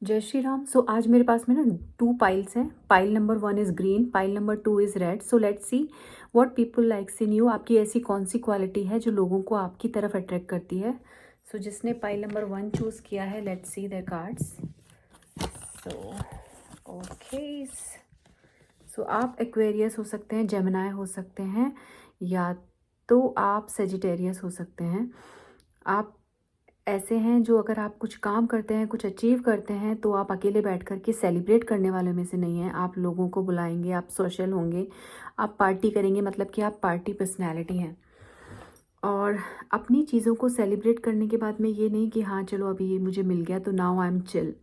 जय श्री राम। सो आज मेरे पास में ना 2 पाइल्स हैं। Pile number 1 is green, pile number 2 is red. So let's see what people likes in you. आपकी ऐसी कौन सी क्वालिटी है जो लोगों को आपकी तरफ अट्रैक्ट करती है। सो जिसने पाइल नंबर 1 चूज़ किया है, let's see their cards. So okay, so आप एक्वेरियस हो सकते हैं, जेमिनाई हो सकते हैं, या तो आप सेजिटेरियस हो सकते हैं। आप ऐसे हैं जो अगर आप कुछ काम करते हैं, कुछ अचीव करते हैं, तो आप अकेले बैठ कर के सेलिब्रेट करने वाले में से नहीं हैं। आप लोगों को बुलाएंगे, आप सोशल होंगे, आप पार्टी करेंगे, मतलब कि आप पार्टी पर्सनैलिटी हैं। और अपनी चीज़ों को सेलिब्रेट करने के बाद में ये नहीं कि हाँ चलो अभी ये मुझे मिल गया तो now I am chill,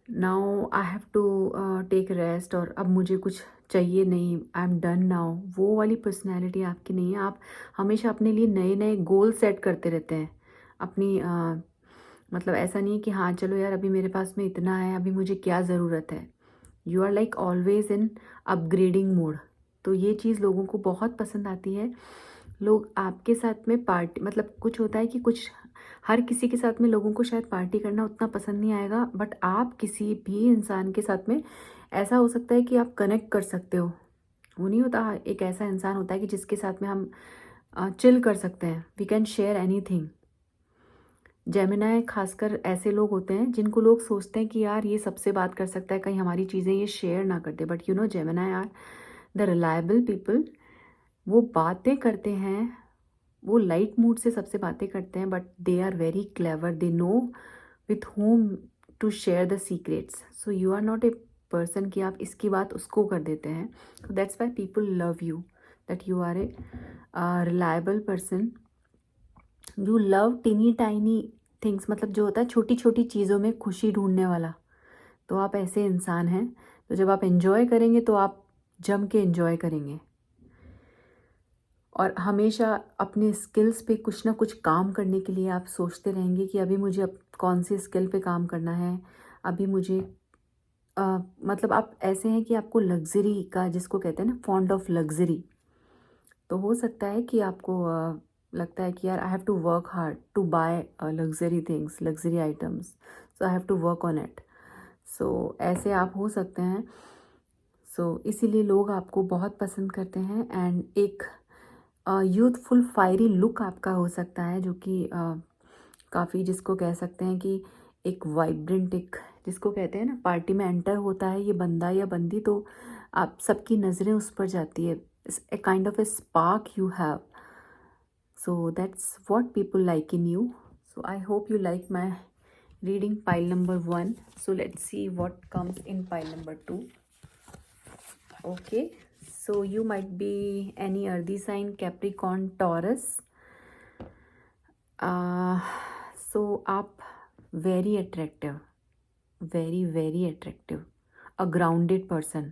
now I have to take rest, और अब मुझे कुछ चाहिए नहीं, आई एम डन नाउ। वो वाली पर्सनैलिटी आपकी नहीं है। आप हमेशा अपने लिए नए नए गोल सेट करते रहते हैं। अपनी मतलब ऐसा नहीं है कि हाँ चलो यार अभी मेरे पास में इतना है, अभी मुझे क्या ज़रूरत है। You are like always in upgrading mode. तो ये चीज़ लोगों को बहुत पसंद आती है। लोग आपके साथ में पार्टी, मतलब कुछ होता है कि कुछ हर किसी के साथ में लोगों को शायद पार्टी करना उतना पसंद नहीं आएगा, बट आप किसी भी इंसान के साथ में ऐसा हो सकता है कि आप कनेक्ट कर सकते हो। वो नहीं होता, एक ऐसा इंसान होता है कि जिसके साथ में हम चिल कर सकते हैं, we can share anything. Gemini खासकर ऐसे लोग होते हैं जिनको लोग सोचते हैं कि यार ये सबसे बात कर सकता है, कहीं हमारी चीज़ें ये शेयर ना कर दे, but you know Gemini are the reliable people. वो बातें करते हैं, वो लाइट मूड से सबसे बातें करते हैं, but they are very clever, they know with whom to share the secrets. So you are not a person कि आप इसकी बात उसको कर देते हैं। That's why people love you, that you are a reliable person. You love teeny tiny things, मतलब जो होता है छोटी छोटी चीज़ों में खुशी ढूंढने वाला। तो आप ऐसे इंसान हैं। तो जब आप एंजॉय करेंगे तो आप जम के एंजॉय करेंगे, और हमेशा अपने स्किल्स पे कुछ ना कुछ काम करने के लिए आप सोचते रहेंगे कि अभी मुझे अब कौन सी स्किल पे काम करना है। अभी मुझे मतलब आप ऐसे हैं कि आपको लग्जरी का, जिसको कहते हैं ना फॉन्ड ऑफ लग्जरी। तो हो सकता है कि आपको लगता है कि यार I have to work hard to buy luxury things, luxury items, so I have to work on it. So ऐसे आप हो सकते हैं। सो इसीलिए लोग आपको बहुत पसंद करते हैं। एंड एक यूथफुल फायरी लुक आपका हो सकता है, जो कि काफ़ी, जिसको कह सकते हैं कि एक वाइब्रेंट, एक जिसको कहते हैं ना पार्टी में एंटर होता है ये बंदा या बंदी, तो आप सबकी नज़रें उस पर जाती है। A kind of A spark you have. So that's what people like in you. So I hope you like my reading pile number 1. So let's see what comes in pile number 2. Okay. So you might be any earthy sign, Capricorn, Taurus. Uh, so आप very attractive, very very attractive, a grounded person,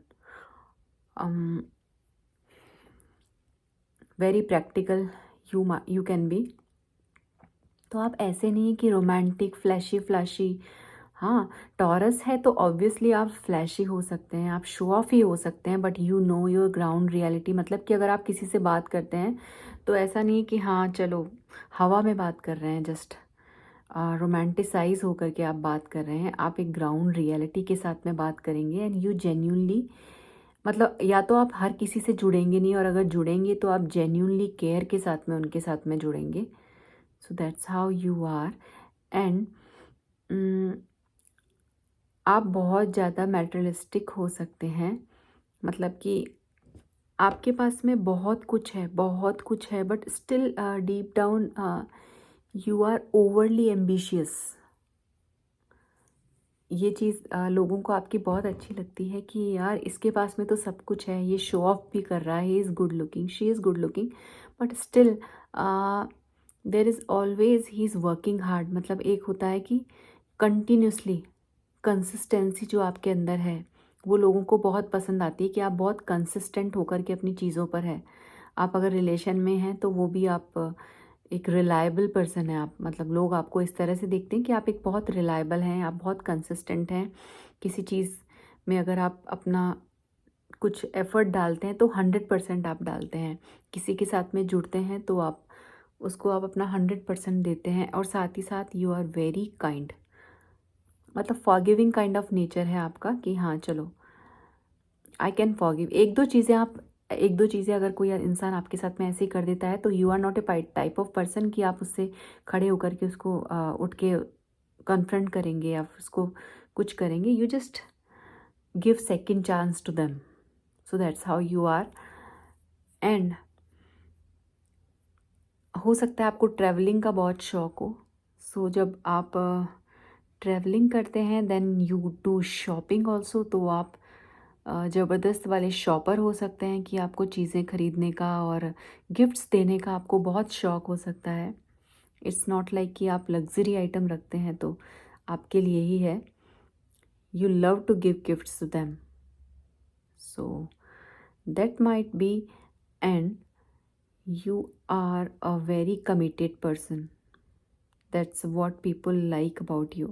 um, very practical. You can be. तो आप ऐसे नहीं कि romantic flashy flashy. हाँ, taurus है तो obviously आप फ्लैशी हो सकते हैं, आप शो ऑफ ही हो सकते हैं, but you know your ground reality. मतलब कि अगर आप किसी से बात करते हैं तो ऐसा नहीं कि हाँ चलो हवा में बात कर रहे हैं, जस्ट रोमांटिसाइज होकर के आप बात कर रहे हैं। आप एक ग्राउंड रियलिटी के साथ में बात करेंगे, एंड यू जेन्यूनली, मतलब या तो आप हर किसी से जुड़ेंगे नहीं, और अगर जुड़ेंगे तो आप जेन्यूनली केयर के साथ में उनके साथ में जुड़ेंगे। So that's how you are. And आप बहुत ज़्यादा मैटेरियलिस्टिक हो सकते हैं, मतलब कि आपके पास में बहुत कुछ है, बहुत कुछ है, but still deep down you are overly ambitious. ये चीज़ लोगों को आपकी बहुत अच्छी लगती है कि यार इसके पास में तो सब कुछ है, ये शो ऑफ भी कर रहा है, he is good looking, she is good looking, but still there is always he is working hard. मतलब एक होता है कि कंटिन्यूसली कंसिस्टेंसी जो आपके अंदर है वो लोगों को बहुत पसंद आती है, कि आप बहुत कंसिस्टेंट होकर के अपनी चीज़ों पर है। आप अगर रिलेशन में हैं तो वो भी आप एक रिलायबल पर्सन है आप, मतलब लोग आपको इस तरह से देखते हैं कि आप एक बहुत रिलायबल हैं, आप बहुत कंसिस्टेंट हैं। किसी चीज़ में अगर आप अपना कुछ एफर्ट डालते हैं तो 100% आप डालते हैं। किसी के साथ में जुड़ते हैं तो आप उसको आप अपना 100% देते हैं, और साथ ही साथ यू आर वेरी काइंड। मतलब फॉरगिविंग काइंड ऑफ नेचर है आपका कि हाँ चलो आई कैन फॉरगिव। एक दो चीज़ें अगर कोई इंसान आपके साथ में ऐसे ही कर देता है तो you are not a type of person कि आप उससे खड़े होकर के उसको उठ के कन्फ्रंट करेंगे या उसको कुछ करेंगे। You just give second chance to them, so that's how you are. And हो सकता है आपको ट्रैवलिंग का बहुत शौक हो। सो जब आप ट्रैवलिंग करते हैं then you do shopping also. तो आप ज़बरदस्त वाले शॉपर हो सकते हैं कि आपको चीज़ें खरीदने का और गिफ्ट्स देने का आपको बहुत शौक हो सकता है। इट्स नॉट लाइक कि आप लग्जरी आइटम रखते हैं तो आपके लिए ही है। You love to give gifts to them, so that might be. And you are a very committed person. That's what people like about you.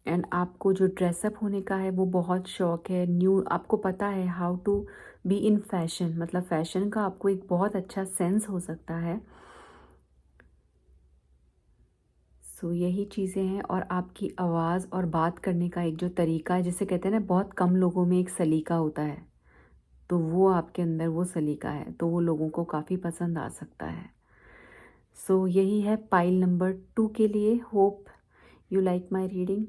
And आपको जो ड्रेसअप होने का है वो बहुत शौक है। न्यू आपको पता है how to be in fashion, मतलब फैशन का आपको एक बहुत अच्छा सेंस हो सकता है। सो यही चीज़ें हैं। और आपकी आवाज़ और बात करने का एक जो तरीका है, जिसे कहते हैं ना बहुत कम लोगों में एक सलीका होता है, तो वो आपके अंदर वो सलीका है, तो वो लोगों को काफ़ी पसंद आ सकता है। सो यही है पाइल नंबर 2 के लिए। Hope you like my reading.